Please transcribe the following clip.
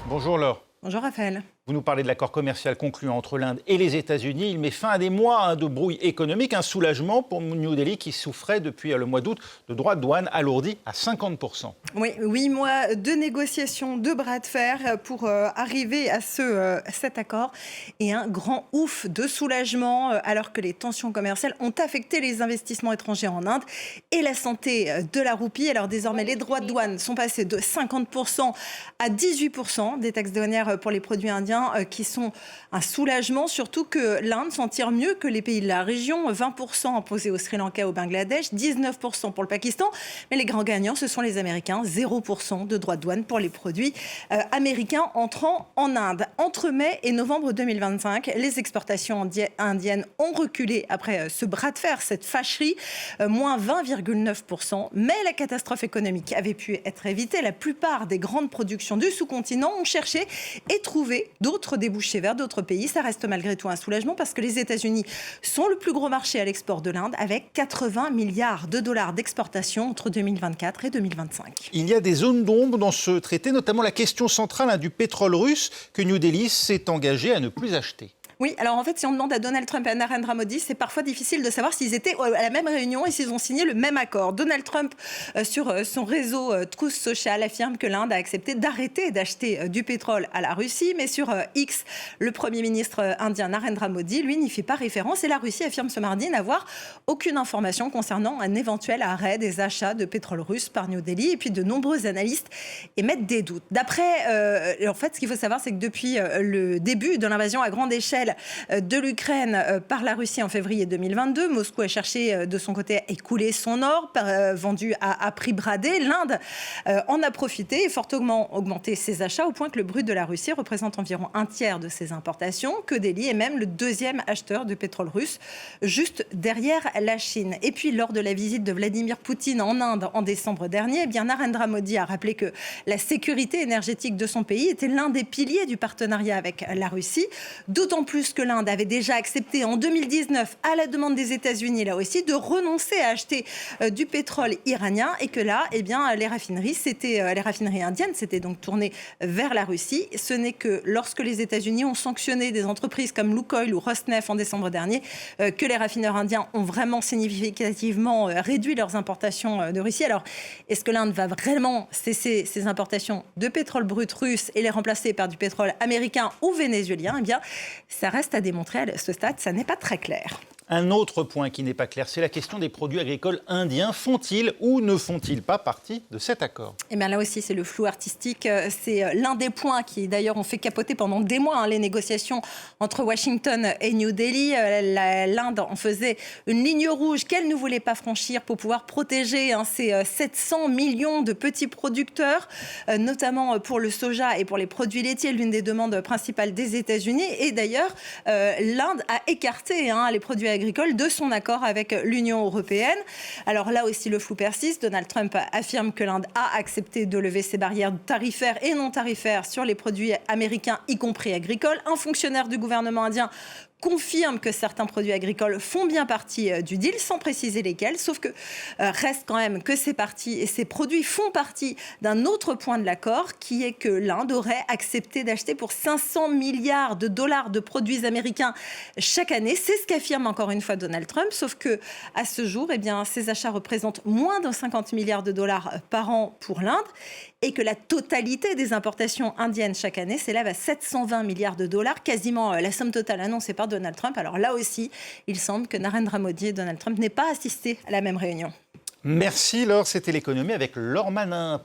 Bonjour Laure. Bonjour Raphaël. Vous nous parlez de l'accord commercial conclu entre l'Inde et les États-Unis. Il met fin à des mois de brouille économique, un soulagement pour New Delhi qui souffrait depuis le mois d'août de droits de douane alourdis à 50%. Oui, 8 mois de négociations, de bras de fer pour arriver à cet accord et un grand ouf de soulagement alors que les tensions commerciales ont affecté les investissements étrangers en Inde et la santé de la roupie. Alors désormais, les droits de douane sont passés de 50% à 18% des taxes douanières pour les produits indiens qui sont un soulagement, surtout que l'Inde s'en tire mieux que les pays de la région, 20% imposés au Sri Lanka et au Bangladesh, 19% pour le Pakistan, mais les grands gagnants, ce sont les Américains, 0% de droits de douane pour les produits américains entrant en Inde. Entre mai et novembre 2025, les exportations indiennes ont reculé après ce bras de fer, cette fâcherie, moins 20,9%, mais la catastrophe économique avait pu être évitée. La plupart des grandes productions du sous-continent ont cherché et trouvé d'autres débouchés vers d'autres pays. Ça reste malgré tout un soulagement parce que les États-Unis sont le plus gros marché à l'export de l'Inde avec 80 milliards de dollars d'exportation entre 2024 et 2025. Il y a des zones d'ombre dans ce traité, notamment la question centrale du pétrole russe que New Delhi s'est engagé à ne plus acheter. Oui, alors en fait, si on demande à Donald Trump et à Narendra Modi, c'est parfois difficile de savoir s'ils étaient à la même réunion et s'ils ont signé le même accord. Donald Trump, sur son réseau Truth Social, affirme que l'Inde a accepté d'arrêter d'acheter du pétrole à la Russie. Mais sur X, le Premier ministre indien Narendra Modi, lui, n'y fait pas référence. Et la Russie affirme ce mardi n'avoir aucune information concernant un éventuel arrêt des achats de pétrole russe par New Delhi. Et puis de nombreux analystes émettent des doutes. D'après, en fait, ce qu'il faut savoir, c'est que depuis le début de l'invasion à grande échelle de l'Ukraine par la Russie en février 2022. Moscou a cherché de son côté à écouler son or, vendu à prix bradé. L'Inde en a profité et fortement augmenté ses achats au point que le brut de la Russie représente environ un tiers de ses importations, que Delhi est même le deuxième acheteur de pétrole russe, juste derrière la Chine. Et puis, lors de la visite de Vladimir Poutine en Inde en décembre dernier, Narendra Modi a rappelé que la sécurité énergétique de son pays était l'un des piliers du partenariat avec la Russie, d'autant plus que l'Inde avait déjà accepté en 2019, à la demande des États-Unis là aussi, de renoncer à acheter du pétrole iranien et que là, les raffineries indiennes s'étaient donc tournées vers la Russie. Ce n'est que lorsque les États-Unis ont sanctionné des entreprises comme Lukoil ou Rosneft en décembre dernier que les raffineurs indiens ont vraiment significativement réduit leurs importations de Russie. Alors, est-ce que l'Inde va vraiment cesser ses importations de pétrole brut russe et les remplacer par du pétrole américain ou vénézuélien? Ça reste à démontrer à ce stade, ça n'est pas très clair. Un autre point qui n'est pas clair, c'est la question des produits agricoles indiens. Font-ils ou ne font-ils pas partie de cet accord? Et bien là aussi, c'est le flou artistique. C'est l'un des points qui, d'ailleurs, ont fait capoter pendant des mois les négociations entre Washington et New Delhi. L'Inde en faisait une ligne rouge qu'elle ne voulait pas franchir pour pouvoir protéger ces 700 millions de petits producteurs, notamment pour le soja et pour les produits laitiers, l'une des demandes principales des États-Unis. Et d'ailleurs, l'Inde a écarté les produits agricoles de son accord avec l'Union européenne. Alors là aussi, le flou persiste. Donald Trump affirme que l'Inde a accepté de lever ses barrières tarifaires et non tarifaires sur les produits américains, y compris agricoles. Un fonctionnaire du gouvernement indien confirme que certains produits agricoles font bien partie du deal, sans préciser lesquels, sauf que reste quand même que ces produits font partie d'un autre point de l'accord, qui est que l'Inde aurait accepté d'acheter pour 500 milliards de dollars de produits américains chaque année. C'est ce qu'affirme encore une fois Donald Trump, sauf que à ce jour, ces achats représentent moins de 50 milliards de dollars par an pour l'Inde, et que la totalité des importations indiennes chaque année s'élève à 720 milliards de dollars, quasiment la somme totale annoncée par Donald Trump. Alors là aussi, il semble que Narendra Modi et Donald Trump n'aient pas assisté à la même réunion. Merci Laure, c'était l'économie avec Laure Manin.